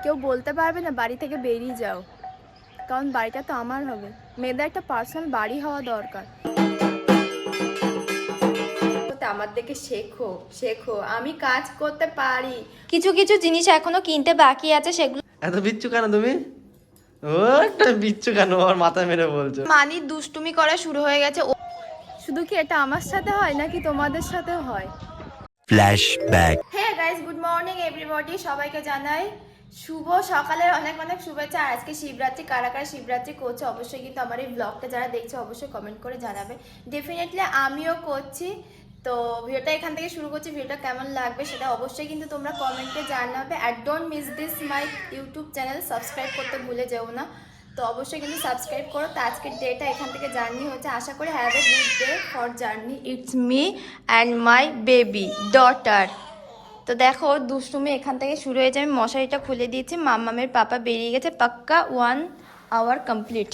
কেউ বলতে পারবে না বাড়ি থেকে বেরিয়ে যাও, কারণ বাড়িটা তো আমার হবে। মেয়েদের একটা পার্সোনাল বাড়ি হওয়া দরকার। আমার দেখে শেখো শেখো, আমি কাজ করতে পারি। কিছু কিছু জিনিস এখনো কিনতে বাকি আছে, সেগুলো। এত বিচ্ছু কেন তুমি? ও একটা বিচ্ছু কেন আমার মাথা মেরে বলছো? মানির দুষ্টুমি করা শুরু হয়ে গেছে। শুধু কি এটা আমার সাথে হয় নাকি তোমাদের সাথেও হয়? ফ্ল্যাশব্যাক। হ্যাঁ গাইস, গুড মর্নিং এভরিবডি, সবাইকে জানাই শুভ সকালের অনেক অনেক শুভেচ্ছা। আর আজকে শিবরাত্রি, কারা কারা শিবরাত্রি করছে অবশ্যই কিন্তু আমার এই ব্লগটা যারা দেখছে অবশ্যই কমেন্ট করে জানাবে। ডেফিনেটলি আমিও করছি। তো ভিডিওটা এখান থেকে শুরু করছি, ভিডিওটা কেমন লাগবে সেটা অবশ্যই কিন্তু তোমরা কমেন্টে জানাবে। আর don't miss this my YouTube channel, subscribe করতে ভুলে যেও না। তো অবশ্যই কিন্তু সাবস্ক্রাইব করো। তো আজকের ডেটা এখান থেকে জার্নি হচ্ছে, আশা করি have a good day for journey. It's me and my baby daughter. তো দেখো দুষ্টুমি এখান থেকে শুরু হয়েছে। আমি মশারিটা খুলে দিয়েছি, মাম্মামের পাপা বেরিয়ে গেছে, পাক্কা 1 আওয়ার কমপ্লিট।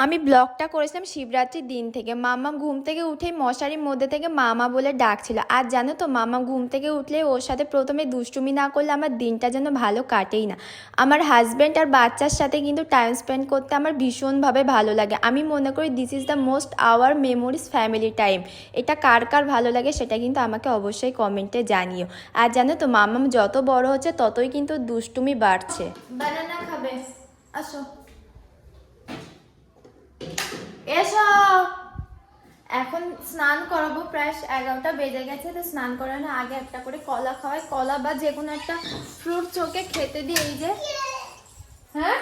আমি ব্লগটা করেছিলাম শিবরাত্রির দিন থেকে। মামা ঘুম থেকে উঠেই মশারির মধ্যে থেকে মামা বলে ডাকছিল। আর জানো তো, মামা ঘুম থেকে উঠলে ওর সাথে প্রথমে দুষ্টুমি না করলে আমার দিনটা যেন ভালো কাটেই না। আমার হাজব্যান্ড আর বাচ্চার সাথে কিন্তু টাইম স্পেন্ড করতে আমার ভীষণভাবে ভালো লাগে। আমি মনে করি this is the most our memories family time. এটা কার কার ভালো লাগে সেটা কিন্তু আমাকে অবশ্যই কমেন্টে জানিও। আর জানো তো, মামা যত বড় হচ্ছে ততই কিন্তু দুষ্টুমি বাড়ছে। বানানা খাবে? আসো এসো। এখন স্নান করাবো, প্রায় 11টা বেজে গেছে। তো স্নান করানোর আগে একটা করে কলা খাওয়াই, কলা বা যে কোনো একটা ফ্রুট চোখে খেতে দিই। এই যে হ্যাঁ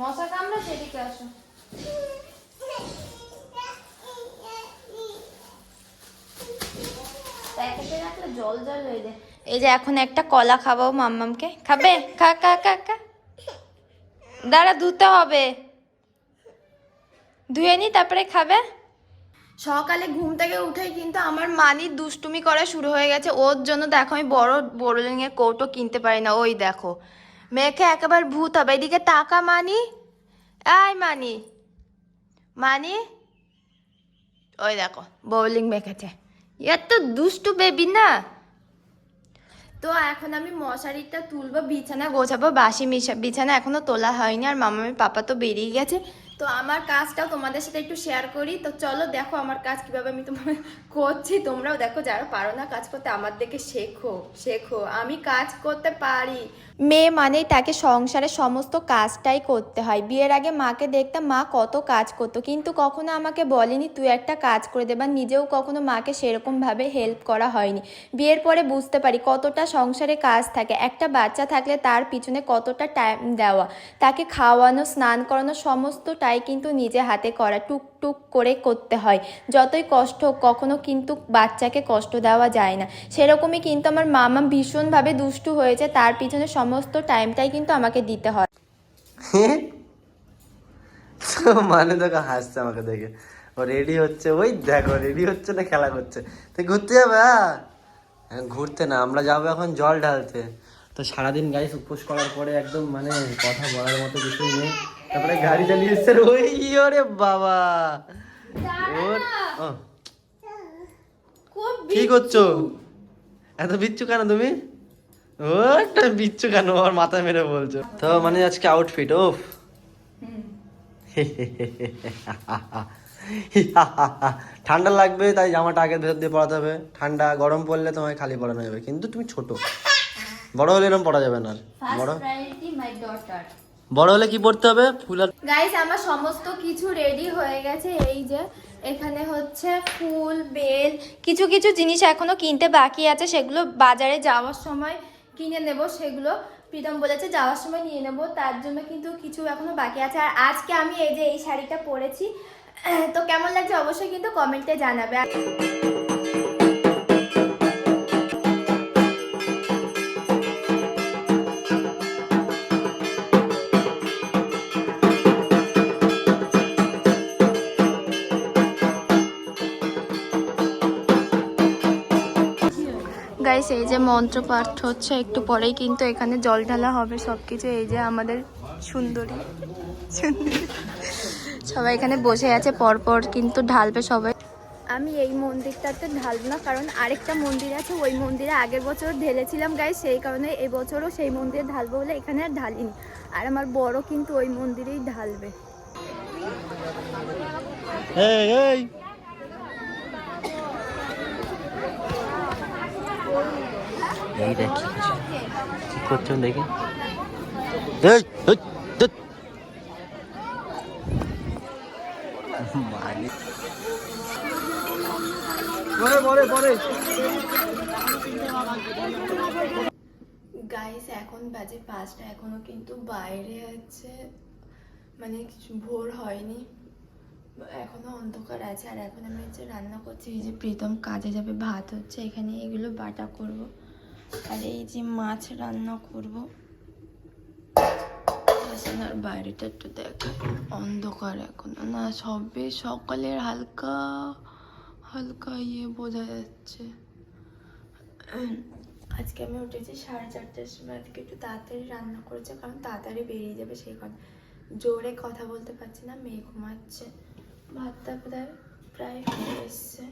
মশা কামড়া, সেদিকে আসো। প্যাকেটে রাখলে জল জল হয়ে যায়। এই যে এখন একটা কলা খাবো মাম্মামকে। খাবে? খা খা খা খা। দাঁড়া, ধুতে হবে, ধুয়ে নি তারপরে খাবে। সকালে ঘুম থেকে উঠেই কিন্তু আমার মানির দুষ্টুমি করা শুরু হয়ে গেছে। ওর জন্য দেখো আমি বড় বোরলিং এর কৌটো কিনতে পারি না। ওই দেখো মেয়েকে একেবারে ভূত হবে। এদিকে তাকা মানি, আয় মানি, মানি, ওই দেখো বোরলিং মেখেছে। এত দুষ্টু বেবি না। তো এখন আমি মশারিটা তুলবো, বিছানা গোছাবো। বাসি বিছানা এখনো তোলা হয়নি। আর মামামের পাপা তো বেরিয়ে গেছে। তো আমার কাজটাও তোমাদের সাথে একটু শেয়ার করি। তো চলো দেখো আমার কাজ কিভাবে আমি তোমার করছি। তোমরাও দেখো, যারা পারো না কাজ করতে আমার দেখে শেখো শেখো, আমি কাজ করতে পারি। মেয়ে মানেই তাকে সংসারের সমস্ত কাজটাই করতে হয়। বিয়ের আগে মাকে দেখতাম মা কত কাজ করতো, কিন্তু কখনো আমাকে বলেনি তুই একটা কাজ করে দে, বা নিজেও কখনো মাকে সেরকমভাবে হেল্প করা হয়নি। বিয়ের পরে বুঝতে পারি কতটা সংসারে কাজ থাকে। একটা বাচ্চা থাকলে তার পিছনে কতটা টাইম দেওয়া, তাকে খাওয়ানো, স্নান করানো সমস্তটাই কিন্তু নিজে হাতে করা, টুকটুক করে করতে হয়। যতই কষ্ট হোক কখনো কিন্তু বাচ্চাকে কষ্ট দেওয়া যায় না। সেরকমই কিন্তু আমার মামা ভীষণভাবে দুষ্টু হয়েছে, তার পিছনে সমস্ত টাইমটাই কিন্তু আমাকে দিতে হয়। মানে তোকে হাসছে আমাকে দেখে। ও রেডি হচ্ছে, ওই দেখো রেডি হচ্ছে না খেলা করছে। তুই ঘুরতে যাবে? ঘুরতে না, আমরা যাবো এখন জল ঢালতে। তো সারাদিন গাইস উপোস করার পরে একদম মানে কথা বলার মতো কিছুই নেই। তারপরে গাড়ি চালিয়ে এসছে। ওই ওরে বাবা, ওর কি করছো? এত বিচ্ছু কেন তুমি? ও একটা বিচ্ছু কেন আমার মাথা মেরে বলছো? তো মানে আজকে আউটফিট ওফ ঠান্ডা লাগবে তাই জামাটা আগে ভেতর দিয়ে পরাতে হবে। ঠান্ডা গরম পড়লে তোমায় খালি পরানো যাবে, কিন্তু তুমি ছোট, বড় হলে এরকম পরা যাবে না। বড় হলে কি পড়তে হবে? ফুল। গাইস আমার সমস্ত কিছু রেডি হয়ে গেছে। এই যে এখানে হচ্ছে ফুল, বেল, কিছু কিছু জিনিস এখনো কিনতে বাকি আছে, সেগুলো বাজারে যাওয়ার সময় কিনে নেব। সেগুলো প্রীতম বলেছে যাওয়ার সময় নিয়ে নেব, তার জন্য কিন্তু কিছু এখনো বাকি আছে। আর আজকে আমি এই যে এই শাড়িটা পরেছি, তো কেমন লাগছে অবশ্যই কিন্তু কমেন্টে জানাবে। গাইস এই যে মন্ত্র পাঠ হচ্ছে, একটু পরেই কিন্তু এখানে জল ঢালা হবে সবকিছু। এই যে আমাদের সুন্দরী সবাই এখানে বসে আছে, পরপর কিন্তু ঢালবে সবাই। আমি এই মন্দিরটাতে ঢালবো না, কারণ আরেকটা মন্দির আছে, ওই মন্দিরে আগের বছর ঢেলেছিলাম গাইস, সেই কারণে এবছরও সেই মন্দিরে ঢালবো বলে এখানে আর ঢালিনি। আর আমার বড় কিন্তু ওই মন্দিরেই ঢালবে। এই এই এই দেখ কি করছেন দেখি। এই এই ধ্যাৎ। মানে গাইস এখন বাজে 5টা, এখনো কিন্তু বাইরে আছে, মানে কিছু ভোর হয়নি, এখনো অন্ধকার আছে। আর এখন আমি হচ্ছে রান্না করছি, এই যে প্রীতম কাজে যাবে, ভাত হচ্ছে এখানে, এগুলো বাটা করব, আর এই যে মাছ রান্না করব। আর বাইরেটা একটু দেখ, অন্ধকার এখনো না, সবে সকালের হালকা হালকা বোঝা যাচ্ছে। আজকে আমি উঠেছি 4:30টার সময়, আজকে একটু তাড়াতাড়ি রান্না করেছে, কারণ তাড়াতাড়ি বেরিয়ে যাবে সেই কারণে। জোরে কথা বলতে পারছি না, মেয়ে ঘুমাচ্ছে। ভাতটা প্রায় হয়ে এসছে,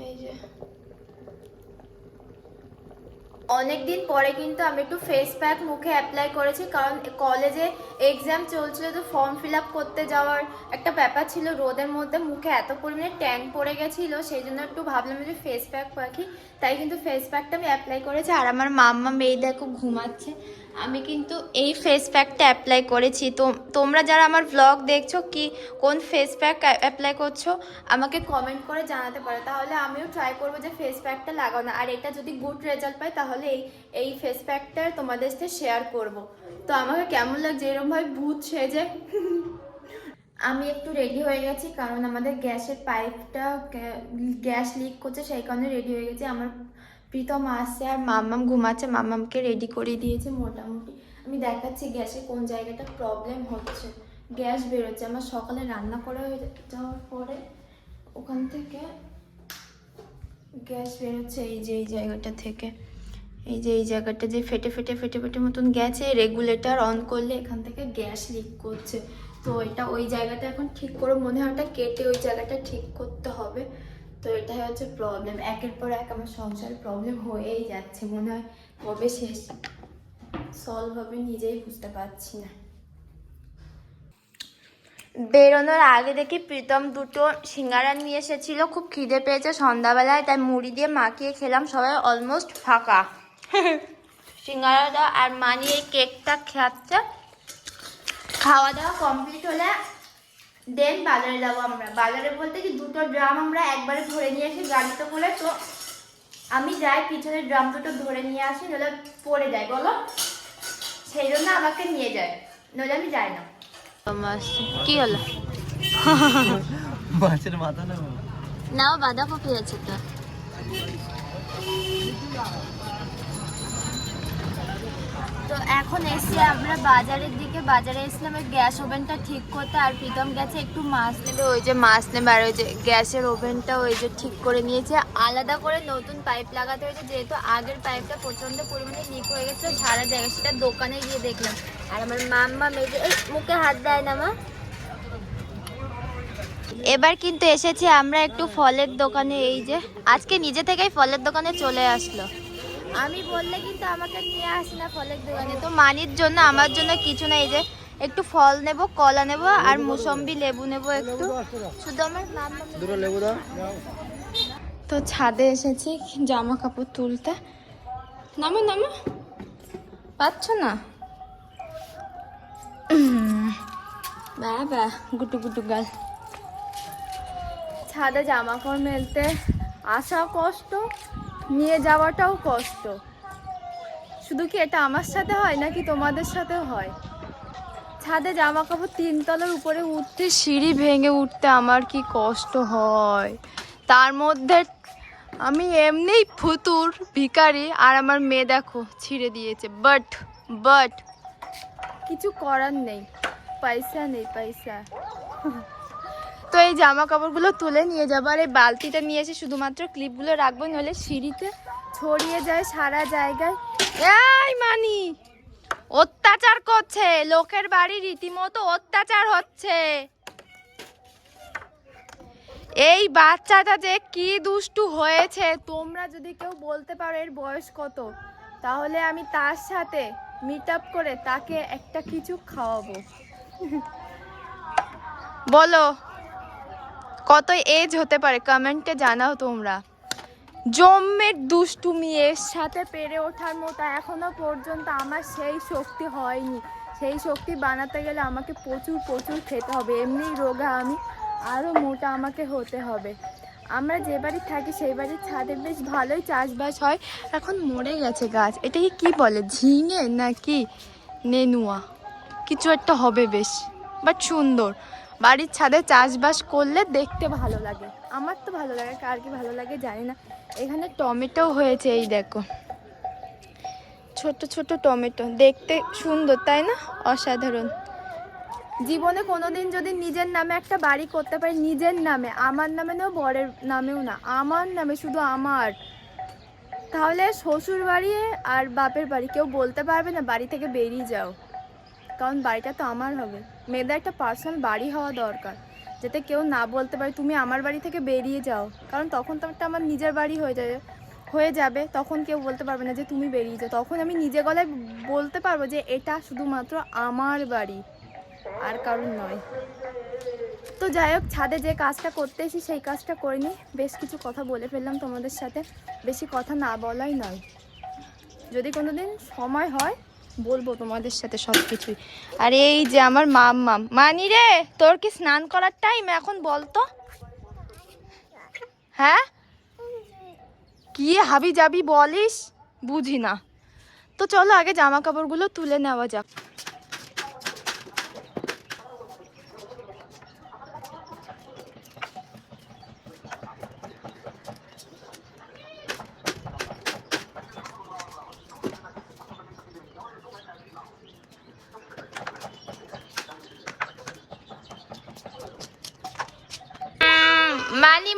এই যে। অনেকদিন পরে কিন্তু আমি একটু ফেস প্যাক মুখে অ্যাপ্লাই করেছি, কারণ কলেজে এক্সাম চলছিল, তো ফর্ম ফিল আপ করতে যাওয়ার একটা ব্যাপার ছিল, রোদের মধ্যে মুখে এত পরিমাণে ট্যান পড়ে গেছিলো, সেই জন্য একটু ভাবলাম যে ফেস প্যাক রাখি, তাই কিন্তু ফেস প্যাকটা আমি অ্যাপ্লাই করেছি। আর আমার মাম্মা মেয়ে দেখো ঘুমাচ্ছে, আমি কিন্তু এই ফেস প্যাকটা অ্যাপ্লাই করেছি। তো তোমরা যারা আমার ব্লগ দেখছো কি কোন ফেস প্যাক অ্যাপ্লাই করছো আমাকে কমেন্ট করে জানাতে পারো, তাহলে আমিও ট্রাই করবো যে ফেস প্যাকটা লাগানো। আর এটা যদি গুড রেজাল্ট পাই তাহলে এই ফেস প্যাকটা তোমাদের সাথে শেয়ার করব। তো আমাকে কেমন লাগছে এরকমভাবে ভূত সেজে। আমি একটু রেডি হয়ে গেছি, কারণ আমাদের গ্যাসের পাইপটা গ্যাস লিক করছে, সেই কারণে রেডি হয়ে গেছি। আমার প্রীতম আসছে আর মাম্মাম ঘুমাচ্ছে, মাম্মামকে রেডি করে দিয়েছে মোটামুটি। আমি দেখাচ্ছি গ্যাসে কোন জায়গাটা প্রবলেম হচ্ছে। গ্যাস বেরোচ্ছে আমার সকালে রান্না করা হয়ে যাওয়ার পরে, ওখান থেকে গ্যাস বেরোচ্ছে এই যে এই জায়গাটা থেকে, এই যে এই জায়গাটা যে ফেটে ফেটে ফেটে ফেটে মতন গেছে, রেগুলেটর অন করলে এখান থেকে গ্যাস লিক করছে। তো এটা ওই জায়গাটা এখন ঠিক করে, মনে হয় ওটা কেটে ওই জায়গাটা ঠিক করতে হবে। তো এটাই হচ্ছে প্রবলেম, একের পর এক আমার সংসার প্রবলেম হয়েই যাচ্ছে, মনে হয় কবে শেষ সলভ হবে নিজেই বুঝতে পারছি না। বেরোনোর আগে দেখি প্রীতম দুটো সিঙ্গারা নিয়ে এসেছিল, খুব খিদে পেয়েছে সন্ধ্যাবেলায়, তাই মুড়ি দিয়ে মাখিয়ে খেলাম, সবাই অলমোস্ট ফাঁকা সিঙ্গারাটা। আর মানি এই কেকটা খাচ্ছে। খাওয়া দাওয়া কমপ্লিট হলে দেন বাজারে যাবো আমরা। বাজারে বলতে কি 2টো ড্রাম আমরা একবারে ধরে নিয়ে আসি গাড়িতে করে, তো আমি যাই পিছনে ড্রাম দুটো ধরে নিয়ে আসি, নইলে পড়ে যায় বলো, সেই জন্য আমাকে নিয়ে যায়, নইলে আমি যাই না। কি হলো? মাছের মাথা না নাও বাঁধাকপি আছে তো। তো এখন এসছি আমরা বাজারের দিকে, বাজারে এসলাম ওই গ্যাস ওভেনটা ঠিক করতে, আর প্রীতম গেছে একটু মাছ নেবে, ওই যে মাছ নেবে, আর ওই যে গ্যাসের ওভেনটা ওই যে ঠিক করে নিয়েছে, আলাদা করে নতুন পাইপ লাগাতে হয়েছে, যেহেতু আগের পাইপটা প্রচণ্ড পরিমাণে লিক হয়ে গেছিলো সারা জায়গায়, সেটা দোকানে গিয়ে দেখলাম। আর আমার মাম্মা মেজে এই মুখে হাত দেয় না মা। এবার কিন্তু এসেছি আমরা একটু ফলের দোকানে, এই যে আজকে নিজে থেকেই ফলের দোকানে চলে আসলো, আমি বললে কিন্তু আমাকে নিয়ে আসে না ফলের দোকানে। তো মানির জন্য আমার জন্য কিছু না, এই যে একটু ফল নেব, কলা নেব আর মুসম্বি লেবু নেব একটু, শুধু আমার দুটো লেবু দাও। তো ছাদে এসেছি জামা কাপড় তুলতে, নামো নামো, পাচ্ছ না বাবা গুটু গুটু গাল। ছাদে জামা কাপড় মেলতে আসা কষ্ট, নিয়ে যাওয়াটাও কষ্ট। শুধু কি এটা আমার সাথে হয় নাকি তোমাদের সাথেও হয়? ছাদে জামা কাপড় 3 তলার উপরে উঠতে, সিঁড়ি ভেঙে উঠতে আমার কি কষ্ট হয়, তার মধ্যে আমি এমনিই ফুতুর ভিখারি, আর আমার মেয়ে দেখো ছিঁড়ে দিয়েছে। বাট কিছু করার নেই, পয়সা নেই পয়সা। তো এই জামা কাপড়গুলো তুলে নিয়ে যাবো, আর এই বালতিটা নিয়ে এসে শুধুমাত্র ক্লিপগুলো রাখবো, নাহলে সিঁড়িতে ছড়িয়ে যায় সারা জায়গায়। এই মানি অত্যাচার করছে, লোকের বাড়ি রীতিমতো অত্যাচার হচ্ছে। এই বাচ্চাটা যে কি দুষ্টু হয়েছে, তোমরা যদি কেউ বলতে পারো এর বয়স কত, তাহলে আমি তার সাথে মিট আপ করে তাকে একটা কিছু খাওয়াবো। বলো কত এজ হতে পারে, কমেন্টে জানাও তোমরা। জম্মের দুষ্টুমি, এর সাথে পেরে ওঠার মতো এখনো পর্যন্ত আমার সেই শক্তি হয়নি। সেই শক্তি বানাতে গেলে আমাকে প্রচুর প্রচুর খেতে হবে, এমনি রোগা আমি, আরও মোটা আমাকে হতে হবে। আমরা যে বাড়ি থাকি সেই বাড়ির ছাদে বেশ ভালোই চাষবাস হয়। এখন মরে গেছে গাছ, এটাকে কি বলে, ঝিঙে নাকি নেনুয়া কিছু একটা হবে বেশ, বাট সুন্দর। বাড়ির ছাদে চাষবাস করলে দেখতে ভালো লাগে, আমার তো ভালো লাগে, কার কি ভালো লাগে জানি না। এখানে টমেটো হয়েছে, এই দেখো ছোট ছোট টমেটো, দেখতে সুন্দর তাই না, অসাধারণ। জীবনে কোনোদিন যদি নিজের নামে একটা বাড়ি করতে পারি, নিজের নামে, আমার নামে নাও, বরের নামেও না, আমার নামে, শুধু আমার, তাহলে শ্বশুর বাড়ি আর বাপের বাড়ি কেউ বলতে পারবে না বাড়ি থেকে বেরিয়ে যাও, কারণ বাড়িটা তো আমার হবে। মেয়েদের একটা পার্সোনাল বাড়ি হওয়া দরকার, যাতে কেউ না বলতে পারে তুমি আমার বাড়ি থেকে বেরিয়ে যাও, কারণ তখন তো একটা আমার নিজের বাড়ি হয়ে যাবে, তখন কেউ বলতে পারবে না যে তুমি বেরিয়ে যাও, তখন আমি নিজে গলায় বলতে পারবো যে এটা শুধুমাত্র আমার বাড়ি, আর কারণ নয়। তো যাই হোক, ছাদে যে কাজটা করতে এসি সেই কাজটা করে নিই। বেশ কিছু কথা বলে ফেললাম তোমাদের সাথে, বেশি কথা না বলাই নয়, যদি কোনোদিন সময় হয় বলবো তোমাদের সাথে সব কিছুই। আর এই যে আমার মাম্মাম, মানি রে তোর কি স্নান করার টাইম এখন, বলতো? হ্যাঁ, কি হাবি যাবি বলিস, বুঝি না। তো চলো আগে জামা কাপড়গুলো তুলে নেওয়া যাক।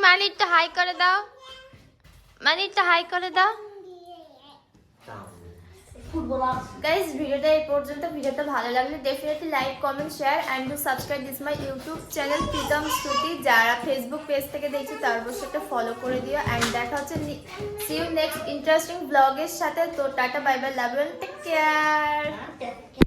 মানিটা হাই করে দাও, মানিটা হাই করে দাও। গাইস, ভিডিওটা এই পর্যন্ত। ভিডিওটা ভালো লাগলে definitely like, comment, share and do subscribe this my YouTube channel Pritam Shruti. যারা ফেসবুক পেজ থেকে দেখছি তার অবশ্যই একটা ফলো করে দিও। অ্যান্ড দেখা হচ্ছে সি ইউ নেক্সট ইন্টারেস্টিং ব্লগের সাথে। তো tata, bye bye, love you, take care.